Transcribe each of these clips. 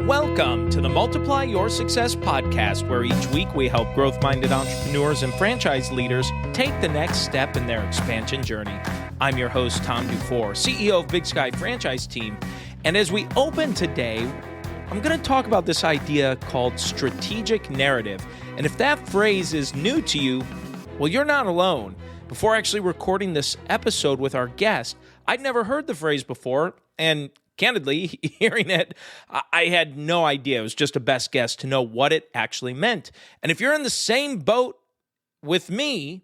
Welcome to the Multiply Your Success podcast, where each week we help growth-minded entrepreneurs and franchise leaders take the next step in their expansion journey. I'm your host, Tom Dufour, CEO of Big Sky Franchise Team, and as we open today, I'm going to talk about this idea called strategic narrative. And if that phrase is new to you, well, you're not alone. Before actually recording this episode with our guest, I'd never heard the phrase before, and candidly, hearing it, I had no idea. It was just a best guess to know what it actually meant. And if you're in the same boat with me,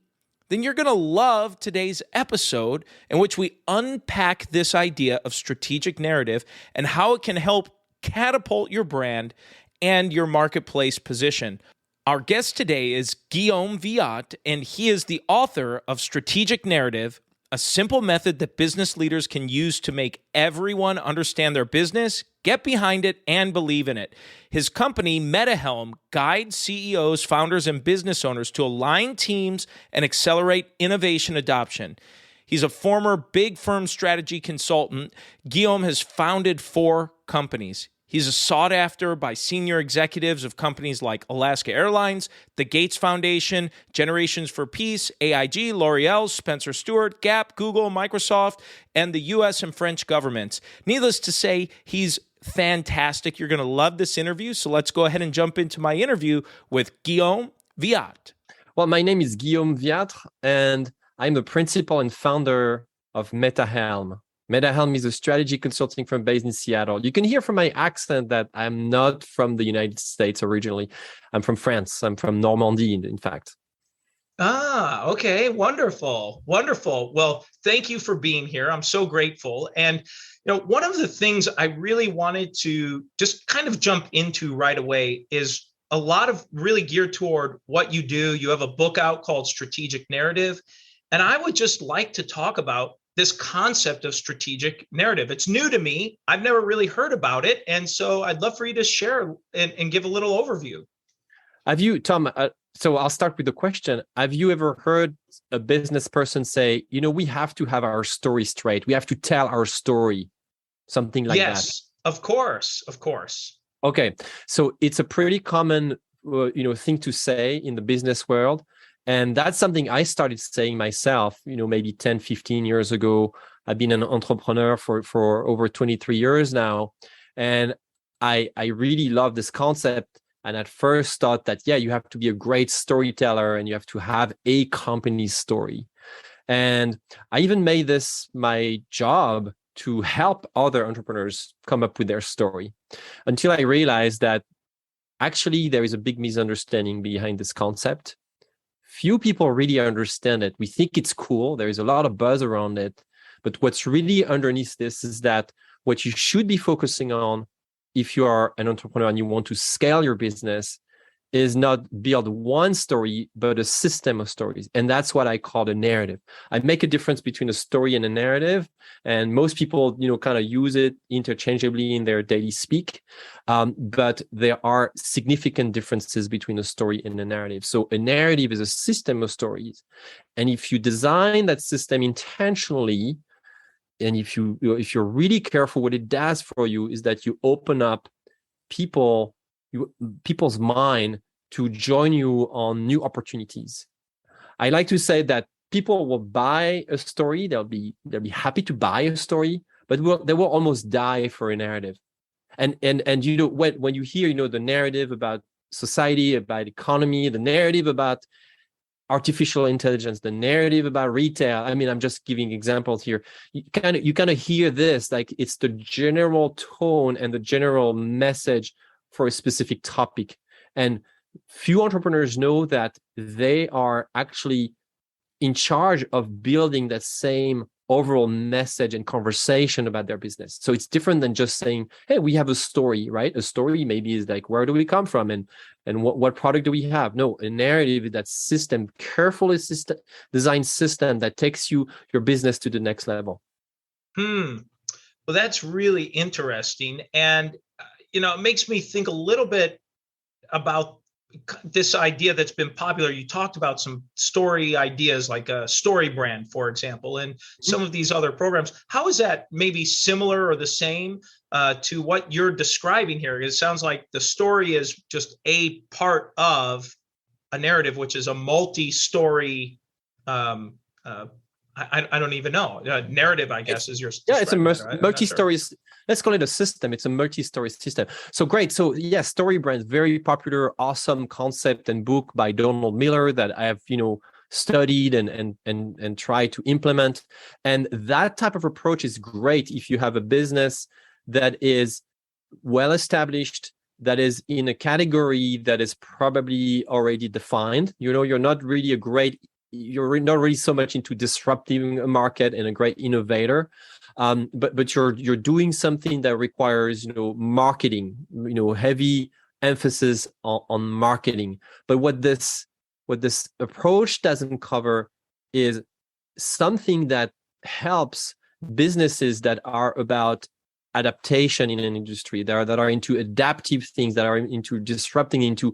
then you're going to love today's episode in which we unpack this idea of strategic narrative and how it can help catapult your brand and your marketplace position. Our guest today is Guillaume Wiatr, and he is the author of Strategic Narrative, a simple method that business leaders can use to make everyone understand their business, get behind it, and believe in it. His company, MetaHelm, guides CEOs, founders, and business owners to align teams and accelerate innovation adoption. He's a former big firm strategy consultant. Guillaume has founded 4 companies. He's sought after by senior executives of companies like Alaska Airlines, the Gates Foundation, Generations for Peace, AIG, L'Oreal, Spencer Stuart, Gap, Google, Microsoft, and the U.S. and French governments. Needless to say, he's fantastic. You're going to love this interview, so let's go ahead and jump into my interview with Guillaume Wiatr. Well, my name is Guillaume Wiatr, and I'm the principal and founder of MetaHelm. MetaHelm is a strategy consulting firm based in Seattle. You can hear from my accent that I'm not from the United States originally. I'm from France. I'm from Normandy, in fact. Okay. Wonderful. Wonderful. Well, thank you for being here. I'm so grateful. And, one of the things I really wanted to just kind of jump into right away is a lot of really geared toward what you do. You have a book out called Strategic Narrative. And I would just like to talk about this concept of strategic narrative. It's new to me. I've never really heard about it. And so I'd love for you to share and give a little overview. Have you, Tom, so I'll start with the question. Have you ever heard a business person say, we have to have our story straight. We have to tell our story, something like that? Yes, of course. Okay. So it's a pretty common, thing to say in the business world. And that's something I started saying myself, maybe 10, 15 years ago. I've been an entrepreneur for over 23 years now. And I really love this concept. And at first thought that, you have to be a great storyteller and you have to have a company story. And I even made this my job to help other entrepreneurs come up with their story, until I realized that actually there is a big misunderstanding behind this concept. Few people really understand it. We think it's cool. There is a lot of buzz around it. But what's really underneath this is that what you should be focusing on if you are an entrepreneur and you want to scale your business is not build one story, but a system of stories. And that's what I call a narrative. I make a difference between a story and a narrative. And most people, kind of use it interchangeably in their daily speak. But there are significant differences between a story and a narrative. So a narrative is a system of stories. And if you design that system intentionally, and if you're really careful, what it does for you is that you open up people's mind to join you on new opportunities. I like to say that people will buy a story. They'll be happy to buy a story, but they will almost die for a narrative. And when you hear the narrative about society, about economy, the narrative about artificial intelligence, the narrative about retail. I mean, I'm just giving examples here. You kind of hear this, like it's the general tone and the general message for a specific topic. And few entrepreneurs know that they are actually in charge of building that same overall message and conversation about their business. So it's different than just saying, hey, we have a story, right? A story maybe is like, where do we come from? And what product do we have? No, a narrative is that system, carefully designed system that takes your business to the next level. Well, that's really interesting. And, it makes me think a little bit about this idea that's been popular. You talked about some story ideas like a story brand, for example, and some of these other programs. How is that maybe similar or the same to what you're describing here. It sounds like the story is just a part of a narrative, which is a multi-story. I don't even know. Narrative, I guess, is your. Yeah, it's a right? multi-story. Sure. Let's call it a system. It's a multi-story system. So great. So yeah, story brands, very popular, awesome concept and book by Donald Miller that I have, studied and tried to implement. And that type of approach is great if you have a business that is well established, that is in a category that is probably already defined. You're not really so much into disrupting a market and a great innovator, but you're doing something that requires marketing, heavy emphasis on marketing. But what this approach doesn't cover is something that helps businesses that are about adaptation in an industry, that are into adaptive things, that are into disrupting, into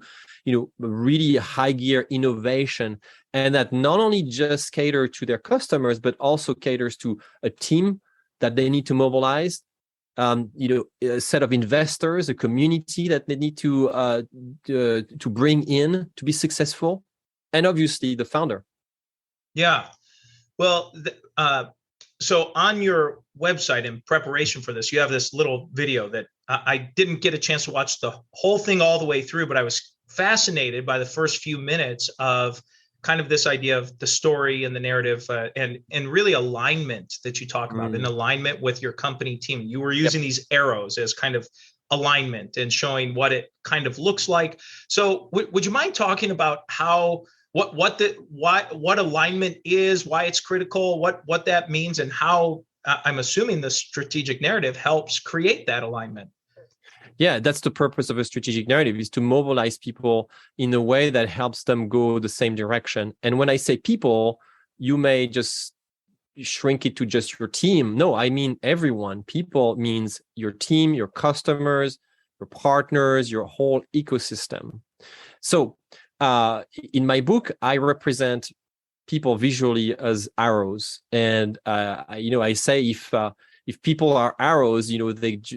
really high gear innovation, and that not only just cater to their customers but also caters to a team that they need to mobilize, a set of investors, a community that they need to bring in to be successful, and obviously the founder. Yeah. Well, so on your website, in preparation for this, you have this little video that I didn't get a chance to watch the whole thing all the way through, but I was fascinated by the first few minutes of kind of this idea of the story and the narrative, and really alignment that you talk about, and alignment with your company team. You were using these arrows as kind of alignment and showing what it kind of looks like. So would you mind talking about how what alignment is, why it's critical, what that means, and how I'm assuming the strategic narrative helps create that alignment? Yeah, that's the purpose of a strategic narrative, is to mobilize people in a way that helps them go the same direction. And when I say people, you may just shrink it to just your team. No, I mean everyone. People means your team, your customers, your partners, your whole ecosystem. So in my book, I represent people visually as arrows, and I say if people are arrows,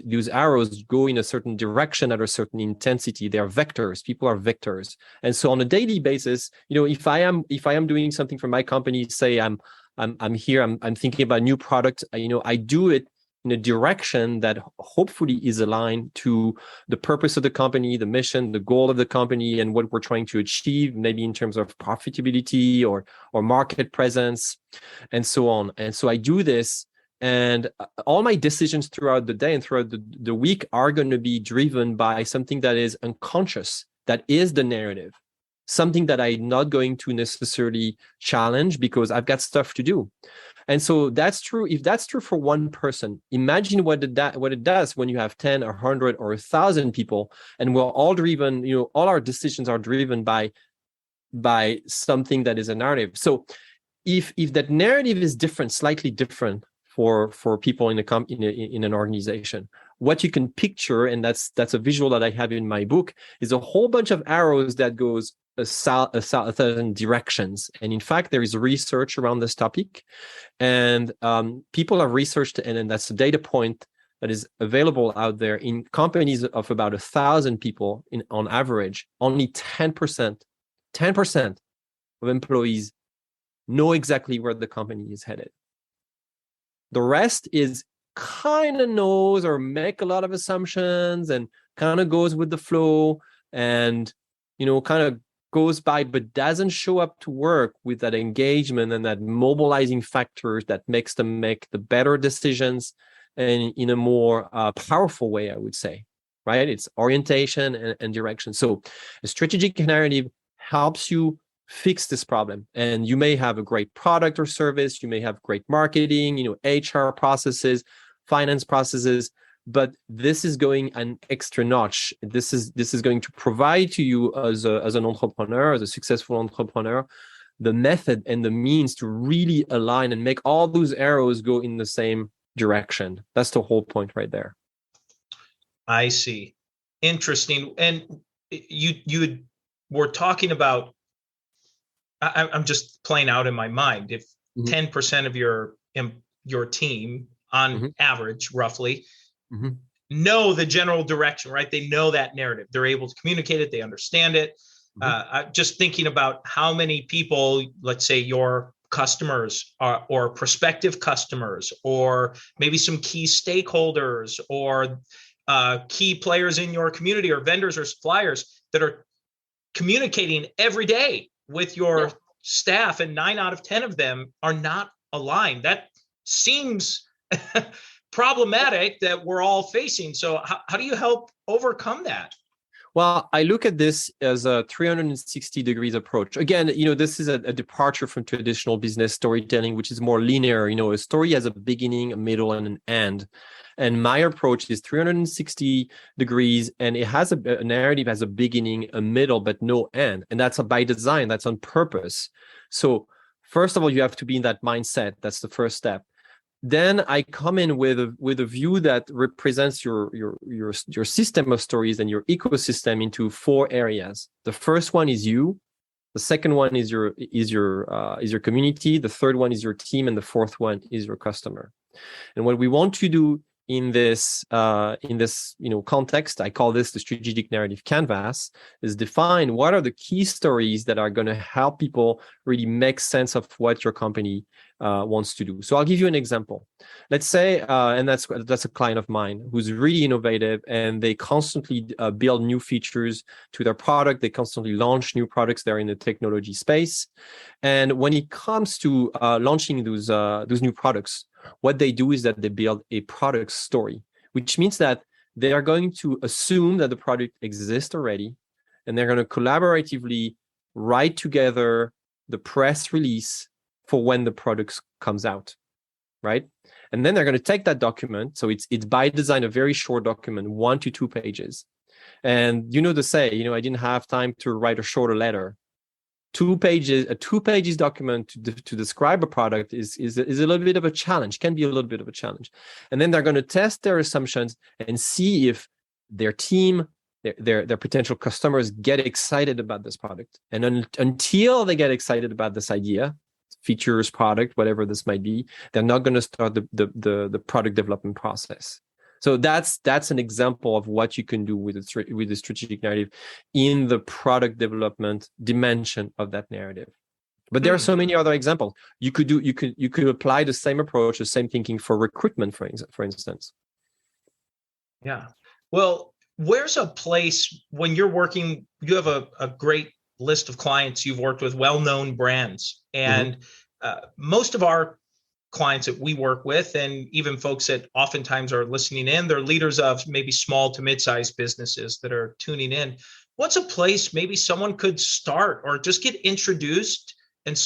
those arrows go in a certain direction at a certain intensity. They are vectors. People are vectors, and so on a daily basis, if I am doing something for my company, say I'm thinking about a new product, I do it in a direction that hopefully is aligned to the purpose of the company, the mission, the goal of the company, and what we're trying to achieve, maybe in terms of profitability or market presence, and so on. And so I do this, and all my decisions throughout the day and throughout the week are going to be driven by something that is unconscious, that is the narrative, something that I'm not going to necessarily challenge because I've got stuff to do. And so that's true. If that's true for one person, imagine what it does when you have 10 or 100 or 1,000 people, and we're all driven, all our decisions are driven by something that is a narrative. So if that narrative is different, slightly different for people in an organization, what you can picture, and that's a visual that I have in my book, is a whole bunch of arrows that goes a thousand directions. And in fact, there is research around this topic, and people have researched, and then that's a data point that is available out there. In companies of about 1,000 people, on average, only 10% of employees know exactly where the company is headed. The rest is kind of knows or make a lot of assumptions and kind of goes with the flow, and kind of goes by, but doesn't show up to work with that engagement and that mobilizing factors that makes them make the better decisions, and in a more powerful way, I would say, right? It's orientation and direction. So a strategic narrative helps you fix this problem. And you may have a great product or service, you may have great marketing, HR processes, finance processes, but this is going an extra notch. This is going to provide to you as an entrepreneur, as a successful entrepreneur, the method and the means to really align and make all those arrows go in the same direction. That's the whole point right there. I see. Interesting. And you were talking about, I'm just playing out in my mind, if 10% of your team on average, roughly, know the general direction, right? They know that narrative. They're able to communicate it. They understand it. Just thinking about how many people, let's say your customers or prospective customers, or maybe some key stakeholders or key players in your community or vendors or suppliers that are communicating every day with your staff, and 9 out of 10 of them are not aligned. That seems problematic that we're all facing. So how do you help overcome that? Well, I look at this as a 360 degrees approach. Again, this is a departure from traditional business storytelling, which is more linear. A story has a beginning, a middle, and an end. And my approach is 360 degrees, and it has a narrative has a beginning, a middle, but no end. And that's by design. That's on purpose. So first of all, you have to be in that mindset. That's the first step. Then I come in with a view that represents your system of stories and your ecosystem into 4 areas. The first one is you. The second one is your community. The third one is your team, and the fourth one is your customer. And what we want to do in this context, I call this the strategic narrative canvas, is define what are the key stories that are going to help people really make sense of what your company wants to do. So I'll give you an example. Let's say, and that's a client of mine who's really innovative, and they constantly build new features to their product. They constantly launch new products. They're in the technology space, and when it comes to launching those new products, what they do is that they build a product story, which means that they are going to assume that the product exists already, and they're going to collaboratively write together the press release for when the product comes out, right? And then they're going to take that document. So it's by design a very short document, 1 to 2 pages. And the say, I didn't have time to write a shorter letter. 2 pages, a 2 pages document to describe a product is a little bit of a challenge, can be a little bit of a challenge. And then they're going to test their assumptions and see if their team, their potential customers get excited about this product. And until they get excited about this idea, features, product, whatever this might be, they're not going to start the product development process. So that's an example of what you can do with the strategic narrative in the product development dimension of that narrative. But there are so many other examples. You could apply the same approach, the same thinking for recruitment, for instance. Yeah. Well, where's a place when you're working? You have a great list of clients you've worked with, well-known brands, and most of our clients that we work with, and even folks that oftentimes are listening in, they're leaders of maybe small to mid-sized businesses that are tuning in. What's a place maybe someone could start or just get introduced and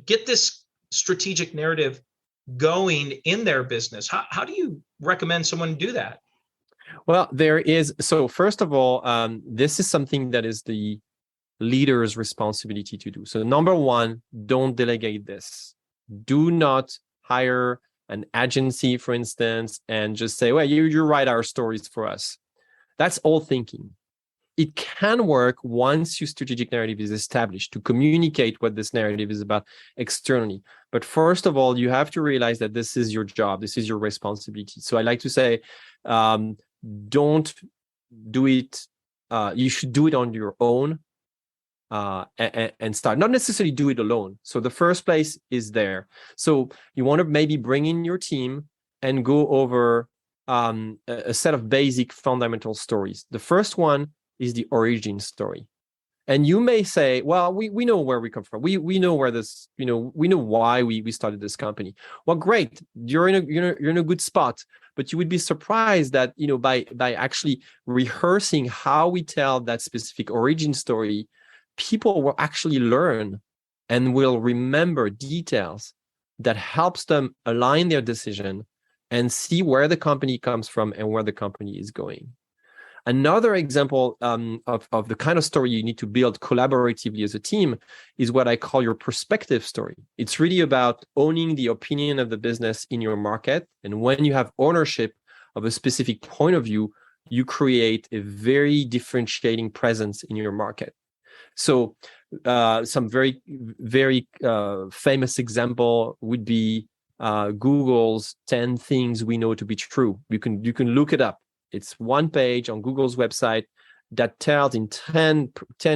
get this strategic narrative going in their business? How do you recommend someone do that? Well, so first of all, this is something that is the leader's responsibility to do. So number one, don't delegate this. Do not hire an agency, for instance, and just say, well, you write our stories for us. That's old thinking. It can work once your strategic narrative is established to communicate what this narrative is about externally. But first of all, you have to realize that this is your job. This is your responsibility. So I like to say, don't do it. You should do it on your own. And start, not necessarily do it alone. So the first place is there. So you want to maybe bring in your team and go over a set of basic fundamental stories. The first one is the origin story. And you may say, well, we know where we come from. We know where this, we know why we started this company. Well, great. You're in a good spot. But you would be surprised that, by actually rehearsing how we tell that specific origin story, people will actually learn and will remember details that helps them align their decision and see where the company comes from and where the company is going. Another example of the kind of story you need to build collaboratively as a team is what I call your perspective story. It's really about owning the opinion of the business in your market. And when you have ownership of a specific point of view, you create a very differentiating presence in your market. So some very, very famous example would be Google's 10 things we know to be true. You can look it up. It's one page on Google's website that tells in 10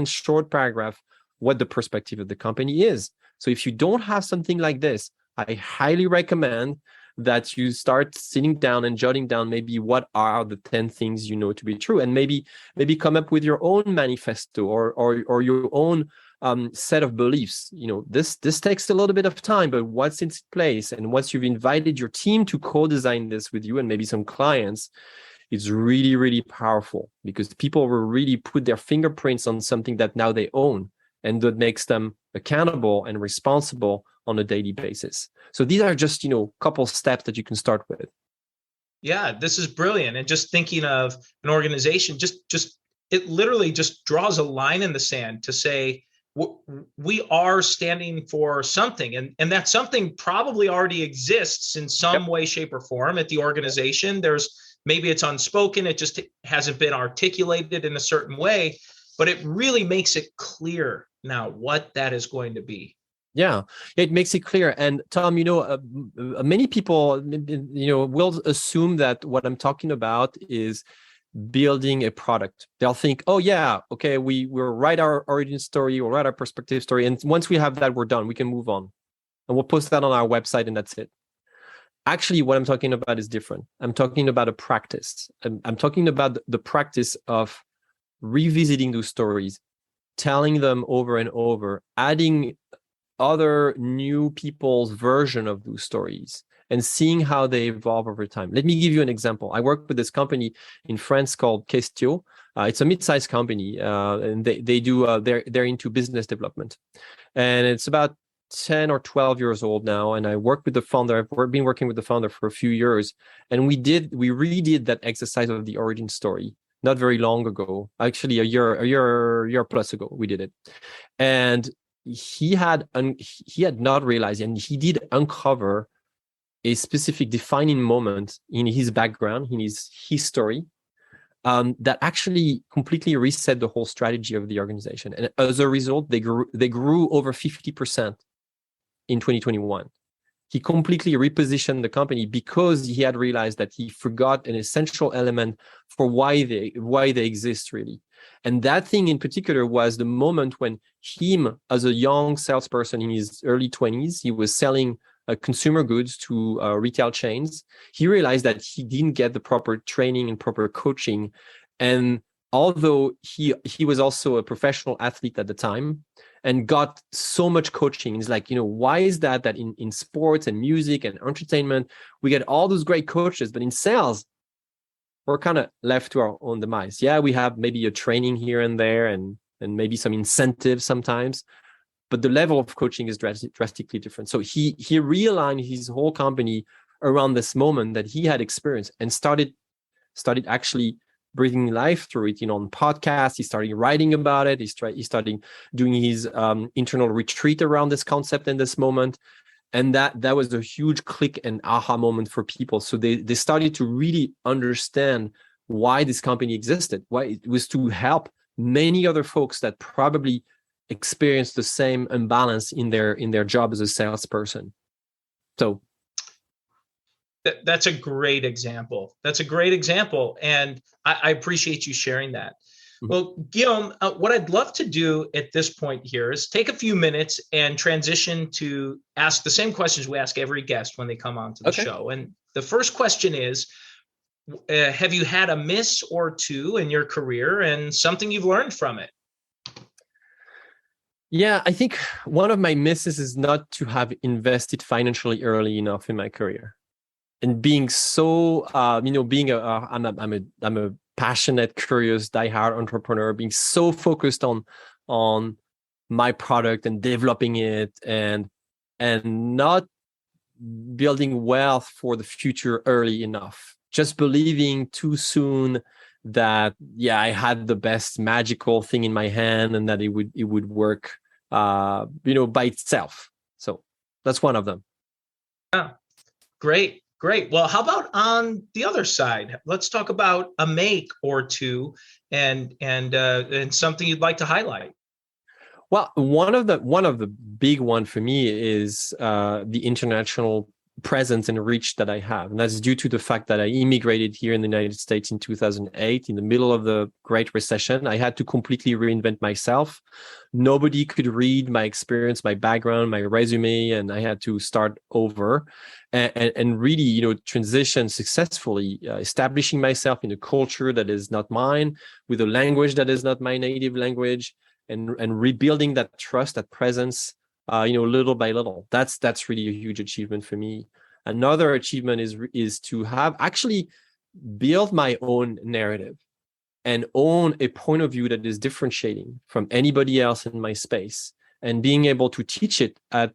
short paragraph what the perspective of the company is. So if you don't have something like this, I highly recommend that you start sitting down and jotting down maybe what are the 10 things you know to be true, and maybe come up with your own manifesto or your own set of beliefs. This takes a little bit of time, but once it's in place and once you've invited your team to co-design this with you and maybe some clients, it's really, really powerful, because people will really put their fingerprints on something that now they own, and that makes them accountable and responsible on a daily basis. So these are just, couple steps that you can start with. Yeah, this is brilliant. And just thinking of an organization, it literally just draws a line in the sand to say, we are standing for something. And that something probably already exists in some way, shape, or form at the organization. Maybe it's unspoken, it just hasn't been articulated in a certain way, but it really makes it clear now what that is going to be. Yeah, it makes it clear. And Tom, many people, will assume that what I'm talking about is building a product. They'll think, oh yeah, okay, we'll write our origin story or write our perspective story, and once we have that, we're done. We can move on, and we'll post that on our website, and that's it. Actually, what I'm talking about is different. I'm talking about a practice. I'm talking about the practice of revisiting those stories, telling them over and over, adding other new people's version of those stories, and seeing how they evolve over time. Let me give you an example. I work with this company in France called Questio. It's a mid-sized company, and they do they're into business development, and it's about 10 or 12 years old now. And I work with the founder. I've been working with the founder for a few years, and we redid that exercise of the origin story not very long ago. Actually, a year plus ago, we did it, and he had not realized, and he did uncover a specific defining moment in his background, in his history, that actually completely reset the whole strategy of the organization. And as a result, they grew over 50% in 2021. He completely repositioned the company because he had realized that he forgot an essential element for why they exist, really. And that thing in particular was the moment when him, as a young salesperson in his early 20s, he was selling consumer goods to retail chains. He realized that he didn't get the proper training and proper coaching. And although he was also a professional athlete at the time and got so much coaching, he's like, why is that in sports and music and entertainment, we get all those great coaches, but in sales, we're kind of left to our own demise. Yeah, we have maybe a training here and there and maybe some incentives sometimes, but the level of coaching is drastically different. So he realigned his whole company around this moment that he had experienced and started actually breathing life through it. On podcasts, he started writing about it. He started doing his internal retreat around this concept and this moment. And that was a huge click and aha moment for people. So they started to really understand why this company existed, why it was to help many other folks that probably experienced the same imbalance in their job as a salesperson. So that's a great example. And I appreciate you sharing that. Well, Guillaume, what I'd love to do at this point here is take a few minutes and transition to ask the same questions we ask every guest when they come onto the show. And the first question is, have you had a miss or two in your career and something you've learned from it? Yeah, I think one of my misses is not to have invested financially early enough in my career. And being so, I'm a passionate, curious, diehard entrepreneur, being so focused on my product and developing it and not building wealth for the future early enough. Just believing too soon that, I had the best magical thing in my hand and that it would work, by itself. So that's one of them. Yeah, great. Well, how about on the other side? Let's talk about a make or two and something you'd like to highlight. Well, one of the big one for me is the international presence and reach that I have. And that's due to the fact that I immigrated here in the United States in 2008, in the middle of the Great Recession. I had to completely reinvent myself. Nobody could read my experience, my background, my resume, and I had to start over and really, transition successfully, establishing myself in a culture that is not mine, with a language that is not my native language, and rebuilding that trust, that presence, little by little. That's really a huge achievement for me. Another achievement is to have actually built my own narrative and own a point of view that is differentiating from anybody else in my space, and being able to teach it at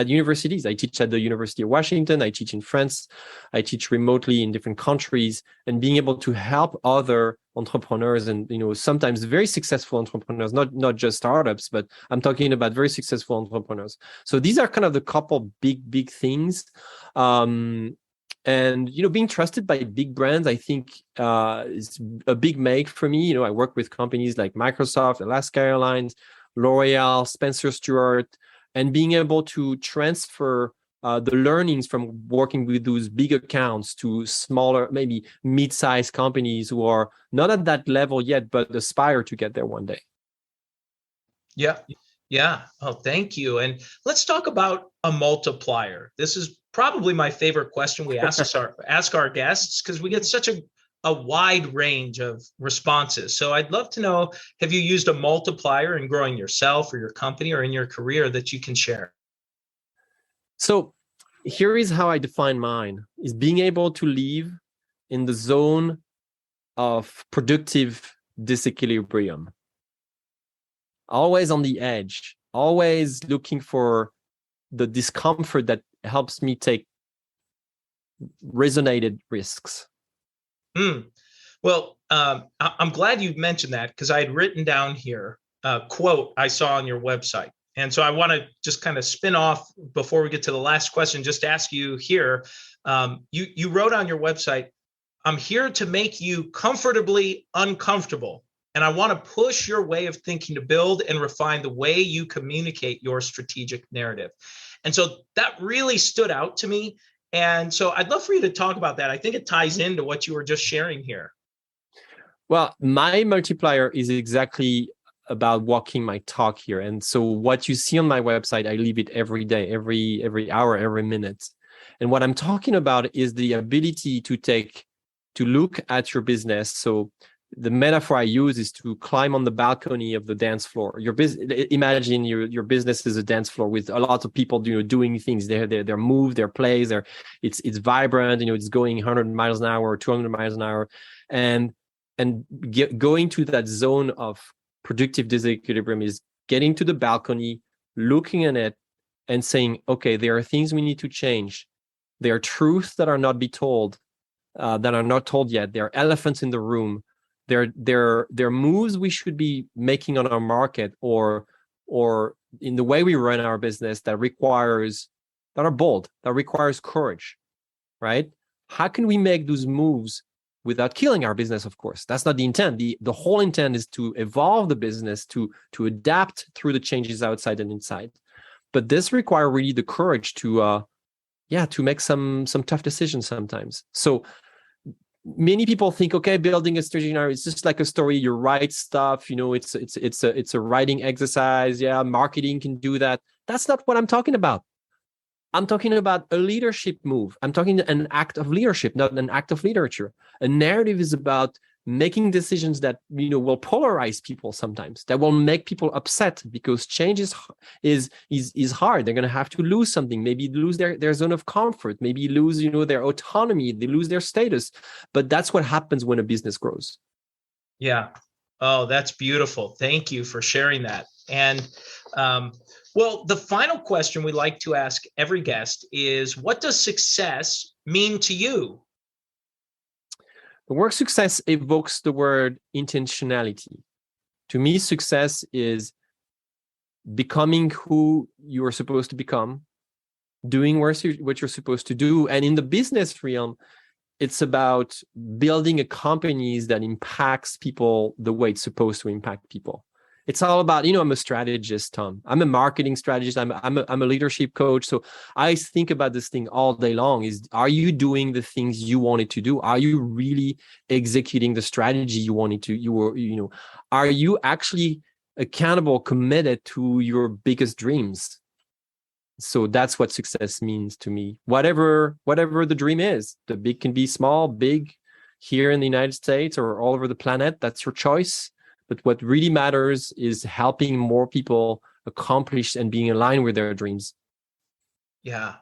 universities. I teach at the University of Washington. I teach in France. I teach remotely in different countries, and being able to help other entrepreneurs, and sometimes very successful entrepreneurs, not just startups, but I'm talking about very successful entrepreneurs. So these are kind of the couple big things. And being trusted by big brands, I think, is a big make for me. I work with companies like Microsoft, Alaska Airlines, L'Oreal, Spencer Stuart, and being able to transfer the learnings from working with those big accounts to smaller, maybe mid-sized companies who are not at that level yet, but aspire to get there one day. Yeah. Yeah. Oh, thank you. And let's talk about a multiplier. This is probably my favorite question we ask our guests, because we get such a wide range of responses. So I'd love to know, have you used a multiplier in growing yourself or your company or in your career that you can share? So here is how I define mine: is being able to live in the zone of productive disequilibrium. Always on the edge, always looking for the discomfort that helps me take resonated risks. Well, I'm glad you mentioned that, because I had written down here a quote I saw on your website. And so I want to just kind of spin off before we get to the last question, just ask you here. You wrote on your website, "I'm here to make you comfortably uncomfortable. And I want to push your way of thinking to build and refine the way you communicate your strategic narrative." And so that really stood out to me. And so I'd love for you to talk about that. I think it ties into what you were just sharing here. Well, my multiplier is exactly about walking my talk here. And so what you see on my website, I live it every day, every hour, every minute. And what I'm talking about is the ability to look at your business. So the metaphor I use is to climb on the balcony of the dance floor. Imagine your business is a dance floor with a lot of people doing things. Their move, their plays, it's vibrant. It's going 100 miles an hour or 200 miles an hour, and going to that zone of productive disequilibrium is getting to the balcony, looking at it, and saying, okay, there are things we need to change. There are truths that are not be told, that are not told yet. There are elephants in the room. There are moves we should be making on our market or in the way we run our business that are bold, that requires courage, right? How can we make those moves without killing our business? Of course, that's not the intent. The whole intent is to evolve the business, to adapt through the changes outside and inside. But this requires really the courage to make some tough decisions sometimes. So many people think, okay, building a strategy narrative, it's just like a story. You write stuff, it's a writing exercise. Yeah, marketing can do that. That's not what I'm talking about. I'm talking about a leadership move. I'm talking an act of leadership, not an act of literature. A narrative is about making decisions that will polarize people sometimes, that will make people upset, because change is hard. They're going to have to lose something, maybe lose their zone of comfort, maybe lose their autonomy, they lose their status. But that's what happens when a business grows. Yeah. Oh, that's beautiful. Thank you for sharing that. And well, the final question we like to ask every guest is, what does success mean to you? The word success evokes the word intentionality. To me, success is becoming who you're supposed to become, doing what you're supposed to do. And in the business realm, it's about building a company that impacts people the way it's supposed to impact people. It's all about, I'm a strategist, Tom. I'm a marketing strategist. I'm a leadership coach. So I think about this thing all day long are you doing the things you wanted to do? Are you really executing the strategy you wanted to, are you actually accountable, committed to your biggest dreams? So that's what success means to me. Whatever the dream is, the big can be small, big here in the United States or all over the planet, that's your choice. But what really matters is helping more people accomplish and being aligned with their dreams. Yeah,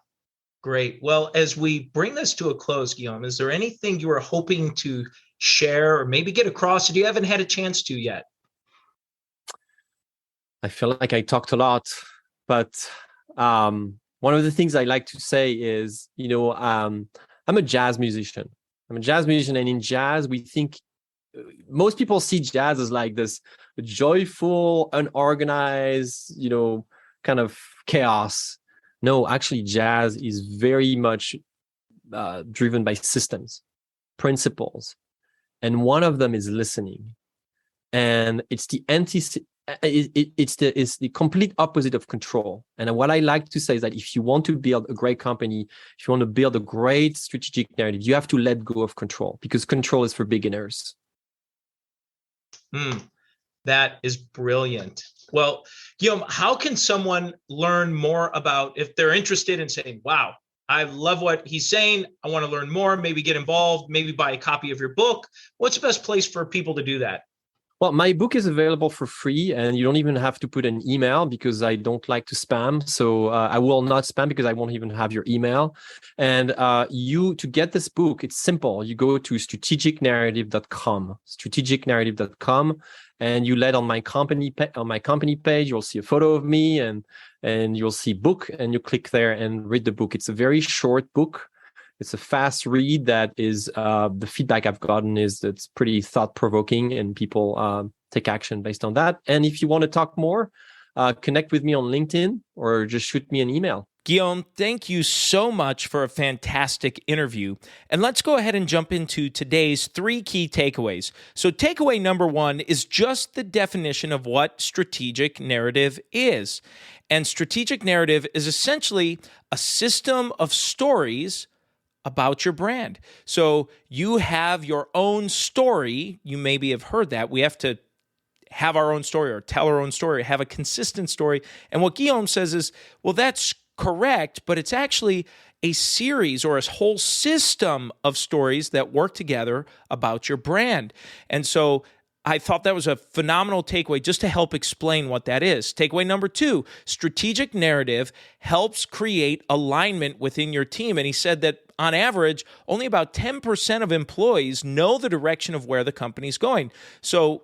great. Well, as we bring this to a close, Guillaume, is there anything you are hoping to share or maybe get across that you haven't had a chance to yet? I feel like I talked a lot, but one of the things I like to say is, I'm a jazz musician. I'm a jazz musician, and in jazz, we think most people see jazz as like this joyful, unorganized, kind of chaos. No, actually, jazz is very much driven by systems, principles, and one of them is listening, and it's the it's the complete opposite of control. And what I like to say is that if you want to build a great company, if you want to build a great strategic narrative, you have to let go of control, because control is for beginners. That is brilliant. Well, Guillaume, how can someone learn more about, if they're interested in saying, wow, I love what he's saying, I want to learn more, maybe get involved, maybe buy a copy of your book? What's the best place for people to do that? Well, my book is available for free, and you don't even have to put an email, because I don't like to spam. So I will not spam, because I won't even have your email. And to get this book, it's simple. You go to strategicnarrative.com, and you land on my company page. You'll see a photo of me, and you'll see book, and you click there and read the book. It's a very short book. It's a fast read that is, the feedback I've gotten is that's pretty thought-provoking, and people take action based on that. And if you want to talk more, connect with me on LinkedIn or just shoot me an email. Guillaume, thank you so much for a fantastic interview. And let's go ahead and jump into today's 3 key takeaways. So takeaway number 1 is just the definition of what strategic narrative is. And strategic narrative is essentially a system of stories about your brand. So you have your own story. You maybe have heard that. We have to have our own story, or tell our own story, or have a consistent story. And what Guillaume says is, well, that's correct, but it's actually a series or a whole system of stories that work together about your brand. And so I thought that was a phenomenal takeaway, just to help explain what that is. Takeaway number 2, strategic narrative helps create alignment within your team. And he said that on average, only about 10% of employees know the direction of where the company's going. So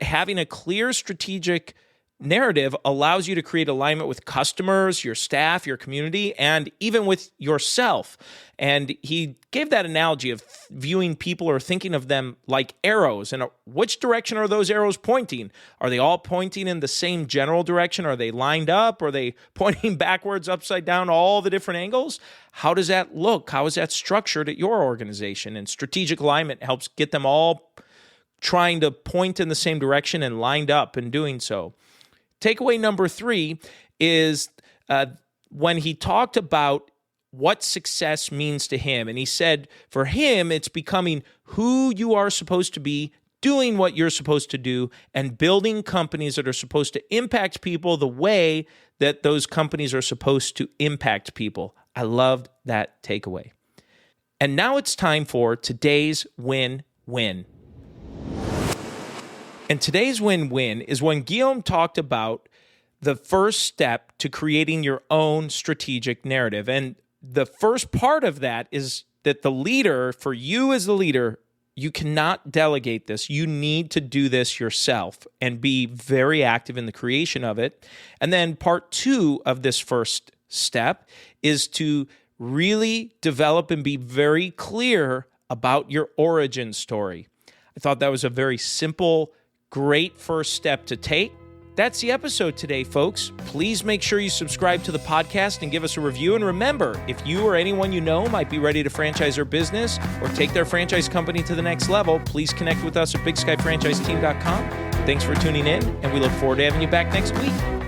having a clear strategic narrative allows you to create alignment with customers, your staff, your community, and even with yourself. And he gave that analogy of viewing people or thinking of them like arrows. And which direction are those arrows pointing? Are they all pointing in the same general direction? Are they lined up? Are they pointing backwards, upside down, all the different angles? How does that look? How is that structured at your organization? And strategic alignment helps get them all trying to point in the same direction and lined up in doing so. Takeaway number 3 is when he talked about what success means to him. And he said, for him, it's becoming who you are supposed to be, doing what you're supposed to do, and building companies that are supposed to impact people the way that those companies are supposed to impact people. I loved that takeaway. And now it's time for today's win-win. And today's win-win is when Guillaume talked about the first step to creating your own strategic narrative. And the first part of that is that the leader, for you as the leader, you cannot delegate this. You need to do this yourself and be very active in the creation of it. And then part 2 of this first step is to really develop and be very clear about your origin story. I thought that was a very simple, great first step to take. That's the episode today, folks. Please make sure you subscribe to the podcast and give us a review. And remember, if you or anyone you know might be ready to franchise their business or take their franchise company to the next level, please connect with us at bigskyfranchiseteam.com. Thanks for tuning in, and we look forward to having you back next week.